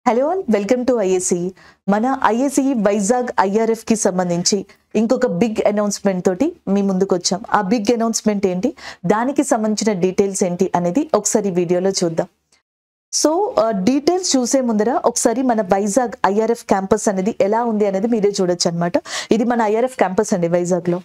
Hello all welcome to IAC. మన IAC Vizag IRF కి సంబంధించి ఇంకొక బిగ్ అనౌన్స్మెంట్ తోటి మీ ముందుకు వచ్చాం. ఆ బిగ్ అనౌన్స్మెంట్ ఏంటి, దానికి సంబంధించిన డీటెయిల్స్ ఏంటి అనేది ఒకసారి వీడియోలో చూద్దాం. సో డీటెయిల్స్ చూసే ముందర ఒకసారి మన వైజాగ్ ఐఆర్ఎఫ్ క్యాంపస్ అనేది ఎలా ఉంది అనేది మీరే చూడొచ్చు అనమాట. ఇది మన ఐఆర్ఎఫ్ క్యాంపస్ అండి వైజాగ్ లో.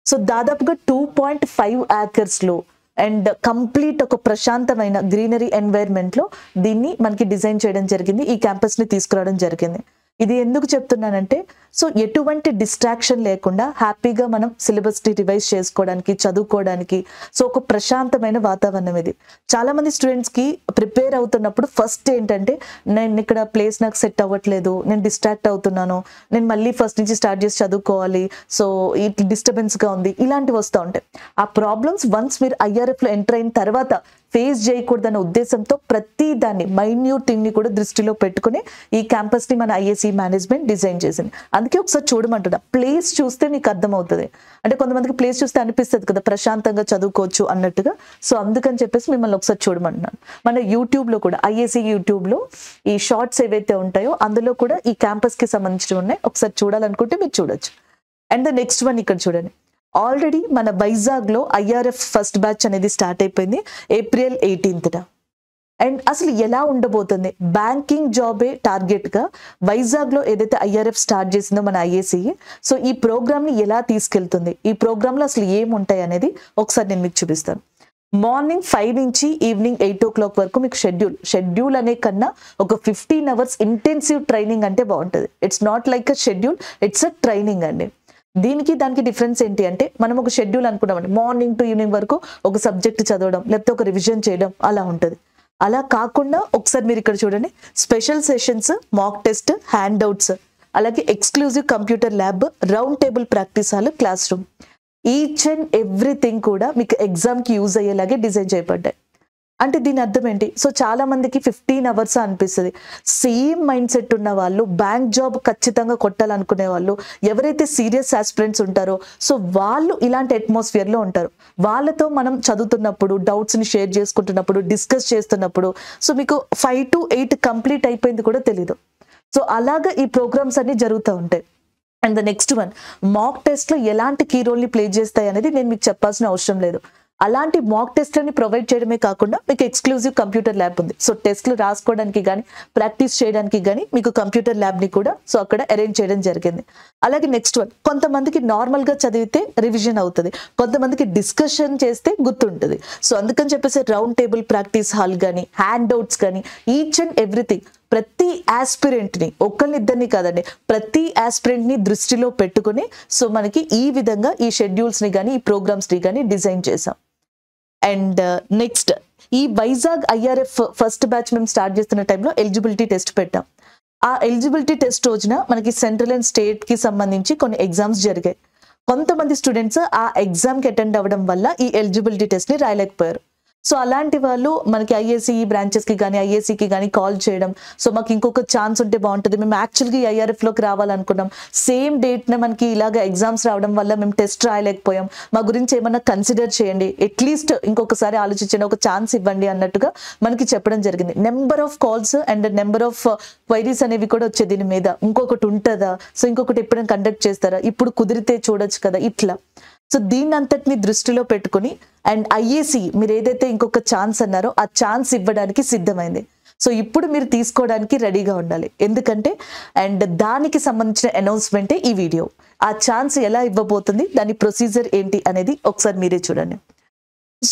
సో దాదాపుగా 2.5 acres లో అండ్ కంప్లీట్ ఒక ప్రశాంతమైన గ్రీనరీ ఎన్వైర్న్మెంట్ లో దీన్ని మనకి డిజైన్ చేయడం జరిగింది. ఈ క్యాంపస్ ని తీసుకురావడం జరిగింది. ఇది ఎందుకు చెప్తున్నానంటే, సో ఎటువంటి డిస్ట్రాక్షన్ లేకుండా హ్యాపీగా మనం సిలబస్ ని రివైజ్ చేసుకోవడానికి, చదువుకోవడానికి, సో ఒక ప్రశాంతమైన వాతావరణం ఇది. చాలా మంది స్టూడెంట్స్ కి ప్రిపేర్ అవుతున్నప్పుడు ఫస్ట్ ఏంటంటే, నేను ఇక్కడ ప్లేస్ నాకు సెట్ అవ్వట్లేదు, నేను డిస్ట్రాక్ట్ అవుతున్నాను, నేను మళ్ళీ ఫస్ట్ నుంచి స్టార్ట్ చేసి చదువుకోవాలి, సో ఇట్లా డిస్టర్బెన్స్ గా ఉంది, ఇలాంటివి వస్తూ ఉంటాయి. ఆ ప్రాబ్లమ్స్ వన్స్ మీరు ఐఆర్ఎఫ్ లో ఎంటర్ అయిన తర్వాత ఫేస్ చేయకూడదన్న ఉద్దేశంతో ప్రతి దాన్ని మైన్యూట్ థింగ్ ని కూడా దృష్టిలో పెట్టుకుని ఈ క్యాంపస్ ని మన ఐఏసీ మేనేజ్మెంట్ డిజైన్ చేసింది. అందుకే ఒకసారి చూడమంటున్నా. ప్లేస్ చూస్తే మీకు అర్థమవుతుంది. అంటే కొంతమందికి ప్లేస్ చూస్తే అనిపిస్తుంది కదా ప్రశాంతంగా చదువుకోవచ్చు అన్నట్టుగా. సో అందుకని చెప్పేసి మిమ్మల్ని ఒకసారి చూడమంటున్నాను. మన యూట్యూబ్ లో కూడా ఐఏసీ యూట్యూబ్ లో ఈ షార్ట్స్ ఏవైతే ఉంటాయో అందులో కూడా ఈ క్యాంపస్ కి సంబంధించి ఉన్నాయి. ఒకసారి చూడాలనుకుంటే మీరు చూడొచ్చు. అండ్ ద నెక్స్ట్ వన్ ఇక్కడ చూడండి. ఆల్రెడీ మన వైజాగ్ లో ఐఆర్ఎఫ్ ఫస్ట్ బ్యాచ్ అనేది స్టార్ట్ అయిపోయింది April 18th. అండ్ అసలు ఎలా ఉండబోతుంది, బ్యాంకింగ్ జాబే టార్గెట్ గా వైజాగ్ లో ఏదైతే ఐఆర్ఎఫ్ స్టార్ట్ చేసిందో మన ఐఏసీ, సో ఈ ప్రోగ్రామ్ ని ఎలా తీసుకెళ్తుంది, ఈ ప్రోగ్రామ్ లో అసలు ఏముంటాయి అనేది ఒకసారి నేను మీకు చూపిస్తాను. మార్నింగ్ 5 నుంచి ఈవినింగ్ 8 o'clock వరకు మీకు షెడ్యూల్ అనే కన్నా ఒక 15 hours ఇంటెన్సివ్ ట్రైనింగ్ అంటే బాగుంటుంది. It's not like a schedule, it's a training అండి. దీనికి దానికి డిఫరెన్స్ ఏంటి అంటే, మనం ఒక షెడ్యూల్ అనుకున్నామండి, మార్నింగ్ టు ఈవినింగ్ వరకు ఒక సబ్జెక్ట్ చదవడం, లేకపోతే ఒక రివిజన్ చేయడం అలా ఉంటుంది. అలా కాకుండా ఒకసారి మీరు ఇక్కడ చూడండి, special sessions, mock test, handouts, అలాగే exclusive computer lab, round table practice hall, classroom, each and everything కూడా మీకు ఎగ్జామ్ కి యూజ్ అయ్యేలాగే డిజైన్ చేయబడ్డాయి. అంటే దీని అర్థం ఏంటి, సో చాలా మందికి 15 hours అనిపిస్తుంది. సేమ్ మైండ్ సెట్ ఉన్న వాళ్ళు, బ్యాంక్ జాబ్ ఖచ్చితంగా కొట్టాలనుకునే వాళ్ళు, ఎవరైతే సీరియస్ ఆస్పిరెంట్స్ ఉంటారో సో వాళ్ళు ఇలాంటి అట్మాస్ఫియర్ లో ఉంటారు. వాళ్ళతో మనం చదువుతున్నప్పుడు, డౌట్స్ ని షేర్ చేసుకుంటున్నప్పుడు, డిస్కస్ చేస్తున్నప్పుడు సో మీకు 5 to 8 కంప్లీట్ అయిపోయింది కూడా తెలీదు. సో అలాగా ఈ ప్రోగ్రామ్స్ అన్ని జరుగుతూ ఉంటాయి. And the next one, mock test లో ఎలాంటి కీ రోల్ ని ప్లే చేస్తాయి అనేది నేను మీకు చెప్పాల్సిన అవసరం లేదు. అలాంటి మాక్ టెస్ట్లని ప్రొవైడ్ చేయడమే కాకుండా మీకు ఎక్స్క్లూజివ్ కంప్యూటర్ ల్యాబ్ ఉంది. సో టెస్ట్లు రాసుకోవడానికి కానీ, ప్రాక్టీస్ చేయడానికి కానీ మీకు కంప్యూటర్ ల్యాబ్ ని కూడా సో అక్కడ అరేంజ్ చేయడం జరిగింది. అలాగే నెక్స్ట్ వన్, కొంతమందికి నార్మల్ గా చదివితే రివిజన్ అవుతుంది, కొంతమందికి డిస్కషన్ చేస్తే గుర్తుంటుంది. సో అందుకని చెప్పేసి రౌండ్ టేబుల్ ప్రాక్టీస్ హాల్ కానీ, హ్యాండ్ అవుట్స్ కానీ, ఈచ్ అండ్ ఎవ్రీథింగ్ ప్రతి ఆస్పిరెంట్ ని, ఒకళ్ళిద్దరిని కాదండి, ప్రతి ఆస్పిరెంట్ ని దృష్టిలో పెట్టుకుని సో మనకి ఈ విధంగా ఈ షెడ్యూల్స్ ని కానీ, ఈ ప్రోగ్రామ్స్ ని కానీ డిజైన్ చేసాం. అండ్ నెక్స్ట్, ఈ వైజాగ్ ఐఆర్ఎఫ్ ఫస్ట్ బ్యాచ్ మేము స్టార్ట్ చేస్తున్న టైంలో ఎలిజిబిలిటీ టెస్ట్ పెట్టాం. ఆ ఎలిజిబిలిటీ టెస్ట్ రోజున మనకి సెంట్రల్ అండ్ స్టేట్ కి సంబంధించి కొన్ని ఎగ్జామ్స్ జరిగాయి. కొంతమంది స్టూడెంట్స్ ఆ ఎగ్జామ్ కి అటెండ్ అవ్వడం వల్ల ఈ ఎలిజిబిలిటీ టెస్ట్ ని రాయలేకపోయారు. సో అలాంటి వాళ్ళు మనకి ఐఏసీ బ్రాంచెస్ కి కానీ, ఐఏసీకి కానీ కాల్ చేయడం, సో మాకు ఇంకొక ఛాన్స్ ఉంటే బాగుంటుంది, మేము యాక్చువల్గా ఐఆర్ఎఫ్ లోకి రావాలనుకున్నాం, సేమ్ డేట్ న మనకి ఇలాగ ఎగ్జామ్స్ రావడం వల్ల మేము టెస్ట్ రాయలేకపోయాం, మా గురించి ఏమన్నా కన్సిడర్ చేయండి, అట్లీస్ట్ ఇంకొకసారి ఆలోచించండి, ఒక ఛాన్స్ ఇవ్వండి అన్నట్టుగా మనకి చెప్పడం జరిగింది. Number of calls and number of queries అనేవి కూడా వచ్చే దీని మీద. ఇంకొకటి ఉంటుందా, సో ఇంకొకటి ఎప్పుడైనా కండక్ట్ చేస్తారా, ఇప్పుడు కుదిరితే చూడొచ్చు కదా, ఇట్లా. సో దీన్ని అంతటిని దృష్టిలో పెట్టుకుని అండ్ ఐఏసీ మీరు ఏదైతే ఇంకొక ఛాన్స్ అన్నారో ఆ ఛాన్స్ ఇవ్వడానికి సిద్ధమైంది. సో ఇప్పుడు మీరు తీసుకోవడానికి రెడీగా ఉండాలి. ఎందుకంటే అండ్ దానికి సంబంధించిన అనౌన్స్మెంటే ఈ వీడియో. ఆ ఛాన్స్ ఎలా ఇవ్వబోతుంది, దాని ప్రొసీజర్ ఏంటి అనేది ఒకసారి మీరే చూడండి.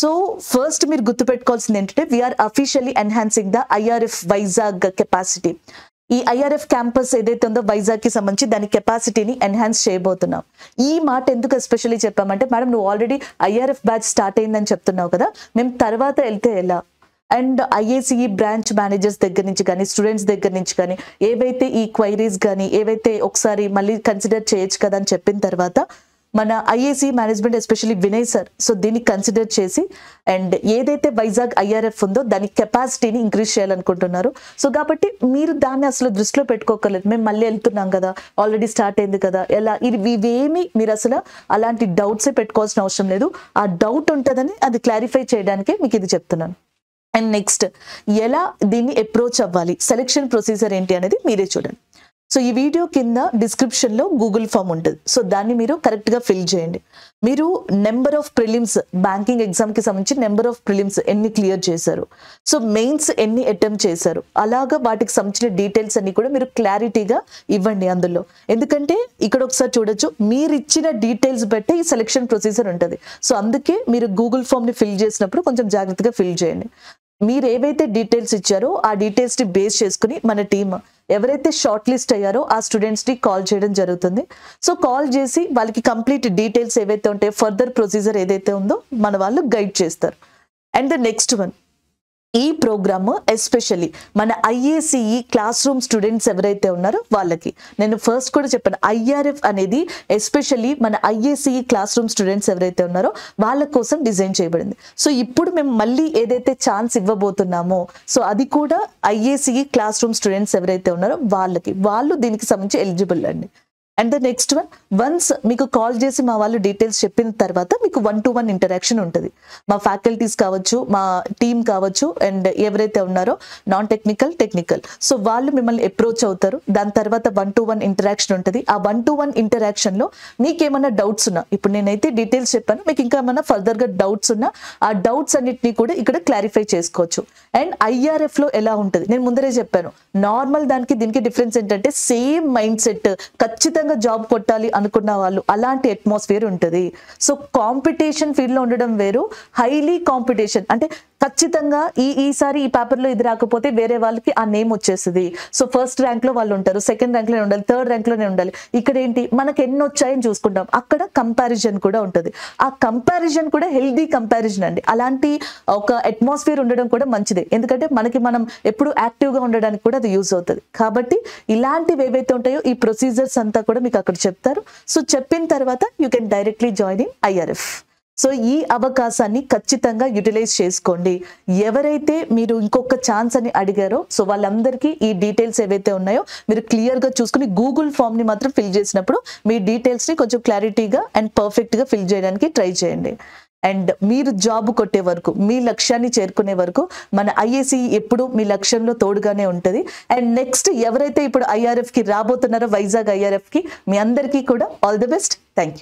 సో ఫస్ట్ మీరు గుర్తుపెట్టుకోవాల్సింది ఏంటంటే, we're officially enhancing the IRF Vizag capacity. ఈ ఐఆర్ఎఫ్ క్యాంపస్ ఏదైతే ఉందో వైజాగ్ కి సంబంధించి దాని కెపాసిటీని ఎన్హాన్స్ చేయబోతున్నాం. ఈ మాట ఎందుకు ఎస్పెషల్లీ చెప్పామంటే, మేడం నువ్వు ఆల్రెడీ ఐఆర్ఎఫ్ బ్యాచ్ స్టార్ట్ అయిందని చెప్తున్నావు కదా, మేము తర్వాత వెళ్తే ఎలా, అండ్ ఐఏసీ బ్రాంచ్ మేనేజర్స్ దగ్గర నుంచి కానీ, స్టూడెంట్స్ దగ్గర నుంచి కానీ ఏవైతే ఈ క్వైరీస్ కానీ ఏవైతే ఒకసారి మళ్ళీ కన్సిడర్ చేయొచ్చు కదా అని చెప్పిన తర్వాత మన IAC management especially Vinay sir so దీన్ని కన్సిడర్ చేసి అండ్ ఏదైతే వైజాగ్ ఐఆర్ఎఫ్ ఉందో దాని కెపాసిటీని ఇంక్రీజ్ చేయాలనుకుంటున్నారు. సో కాబట్టి మీరు దాన్ని అసలు దృష్టిలో పెట్టుకోకర్లేదు, మేము మళ్ళీ వెళ్తున్నాం కదా, ఆల్రెడీ స్టార్ట్ అయింది కదా, ఎలా ఇవేమి మీరు అసలు అలాంటి డౌట్సే పెట్టుకోవాల్సిన అవసరం లేదు. ఆ డౌట్ ఉంటుందని అది క్లారిఫై చేయడానికే మీకు ఇది చెప్తున్నాను. అండ్ నెక్స్ట్ ఎలా దీన్ని అప్రోచ్ అవ్వాలి, సెలెక్షన్ ప్రొసీజర్ ఏంటి అనేది మీరే చూడండి. సో ఈ వీడియో కింద డిస్క్రిప్షన్ లో గూగుల్ ఫామ్ ఉంటుంది. సో దాన్ని మీరు కరెక్ట్ గా ఫిల్ చేయండి. మీరు number of prelims, banking exam కి సంబంధించి నెంబర్ ఆఫ్ ప్రిలిమ్స్ ఎన్ని క్లియర్ చేశారు, సో మెయిన్స్ ఎన్ని అటెంప్ట్ చేశారు, అలాగా వాటికి సంబంధించిన డీటెయిల్స్ అన్ని కూడా మీరు క్లారిటీగా ఇవ్వండి అందులో. ఎందుకంటే ఇక్కడ ఒకసారి చూడొచ్చు, మీరు ఇచ్చిన డీటెయిల్స్ బట్టి ఈ సెలెక్షన్ ప్రొసీజర్ ఉంటుంది. సో అందుకే మీరు గూగుల్ ఫామ్ ని ఫిల్ చేసినప్పుడు కొంచెం జాగ్రత్తగా ఫిల్ చేయండి. మీరు ఏవైతే డీటెయిల్స్ ఇచ్చారో ఆ డీటెయిల్స్ ని బేస్ చేసుకుని మన టీమ్ ఎవరైతే షార్ట్ లిస్ట్ అయ్యారో ఆ స్టూడెంట్స్ ని కాల్ చేయడం జరుగుతుంది. సో కాల్ చేసి వాళ్ళకి కంప్లీట్ డీటెయిల్స్ ఏవైతే ఉంటాయో, ఫర్దర్ ప్రొసీజర్ ఏదైతే ఉందో మన వాళ్ళు గైడ్ చేస్తారు. అండ్ ద నెక్స్ట్ వన్, ఈ ప్రోగ్రామ్ ఎస్పెషల్లీ మన ఐఏసీఈ క్లాస్ రూమ్ స్టూడెంట్స్ ఎవరైతే ఉన్నారో వాళ్ళకి, నేను ఫస్ట్ కూడా చెప్పాను, ఐఆర్ఎఫ్ అనేది ఎస్పెషల్లీ మన ఐఏసీఈ క్లాస్ రూమ్ స్టూడెంట్స్ ఎవరైతే ఉన్నారో వాళ్ళ కోసం డిజైన్ చేయబడింది. సో ఇప్పుడు మేము మళ్ళీ ఏదైతే ఛాన్స్ ఇవ్వబోతున్నామో, సో అది కూడా ఐఏసీఈ క్లాస్ రూమ్ స్టూడెంట్స్ ఎవరైతే ఉన్నారో వాళ్ళు దీనికి సంబంధించి ఎలిజిబుల్ అండి. And the next one, once మీకు కాల్ చేసి మా వాళ్ళు డీటెయిల్స్ చెప్పిన తర్వాత మీకు 1-to-1 ఇంటరాక్షన్ ఉంటుంది. మా ఫ్యాకల్టీస్ కావచ్చు, మా టీమ్ కావచ్చు, అండ్ ఎవరైతే ఉన్నారో నాన్ టెక్నికల్, సో వాళ్ళు మిమ్మల్ని అప్రోచ్ అవుతారు. దాని తర్వాత 1-to-1 ఇంటరాక్షన్ ఉంటుంది. ఆ 1-to-1 ఇంటరాక్షన్ లో మీకు ఏమైనా డౌట్స్ ఉన్నా, ఇప్పుడు నేనైతే డీటెయిల్స్ చెప్పాను, మీకు ఇంకా ఏమైనా ఫర్దర్ గా డౌట్స్ ఉన్నా ఆ డౌట్స్ అన్నిటినీ కూడా ఇక్కడ క్లారిఫై చేసుకోవచ్చు. అండ్ ఐఆర్ఎఫ్ లో ఎలా ఉంటుంది నేను ముందరే చెప్పాను, నార్మల్ దానికి దీనికి డిఫరెన్స్ ఏంటంటే సేమ్ మైండ్ సెట్, ఖచ్చితంగా జాబ్ కొట్టాలి అనుకున్న వాళ్ళు అలాంటి అట్మాస్ఫియర్ ఉంటుంది. సో కాంపిటీషన్ ఫీల్డ్ లో ఉండడం వేరు, హైలీ కాంపిటీషన్ అంటే ఖచ్చితంగా ఈసారి ఈ పేపర్ లో ఇది రాకపోతే వేరే వాళ్ళకి ఆ నేమ్ వచ్చేస్తుంది. సో ఫస్ట్ ర్యాంక్ లో వాళ్ళు ఉంటారు, సెకండ్ ర్యాంక్ లోనే ఉండాలి, థర్డ్ ర్యాంక్ లోనే ఉండాలి. ఇక్కడ ఏంటి, మనకి ఎన్ని వచ్చాయని చూసుకుంటాం, అక్కడ కంపారిజన్ కూడా ఉంటుంది. ఆ కంపారిజన్ కూడా హెల్దీ కంపారిజన్ అండి. అలాంటి ఒక అట్మాస్ఫియర్ ఉండడం కూడా మంచిదే, ఎందుకంటే మనం ఎప్పుడు యాక్టివ్ గా ఉండడానికి కూడా అది యూజ్ అవుతుంది. కాబట్టి ఇలాంటివి ఏవైతే ఉంటాయో ఈ ప్రొసీజర్స్ అంతా కూడా మీకు అక్కడ చెప్తారు. సో చెప్పిన తర్వాత you can directly join in IRF. So ఈ అవకాశాన్ని ఖచ్చితంగా యూటిలైజ్ చేసుకోండి. ఎవరైతే మీరు ఇంకొక ఛాన్స్ అని అడిగారో, సో వాళ్ళందరికీ ఈ డీటెయిల్స్ ఏవైతే ఉన్నాయో మీరు క్లియర్ గా చూసుకుని గూగుల్ ఫామ్ ని మాత్రం ఫిల్ చేసినప్పుడు మీ డీటెయిల్స్ ని కొంచెం క్లారిటీగా అండ్ పర్ఫెక్ట్ గా ఫిల్ చేయడానికి ట్రై చేయండి. అండ్ మీరు జాబ్ కొట్టే వరకు, మీ లక్ష్యాన్ని చేరుకునే వరకు మన ఐఏసీ ఎప్పుడు మీ లక్ష్యంలో తోడుగానే ఉంటుంది. అండ్ నెక్స్ట్ ఎవరైతే ఇప్పుడు ఐఆర్ఎఫ్ కి రాబోతున్నారో, వైజాగ్ ఐఆర్ఎఫ్ కి, మీ అందరికీ కూడా all the best. Thank you.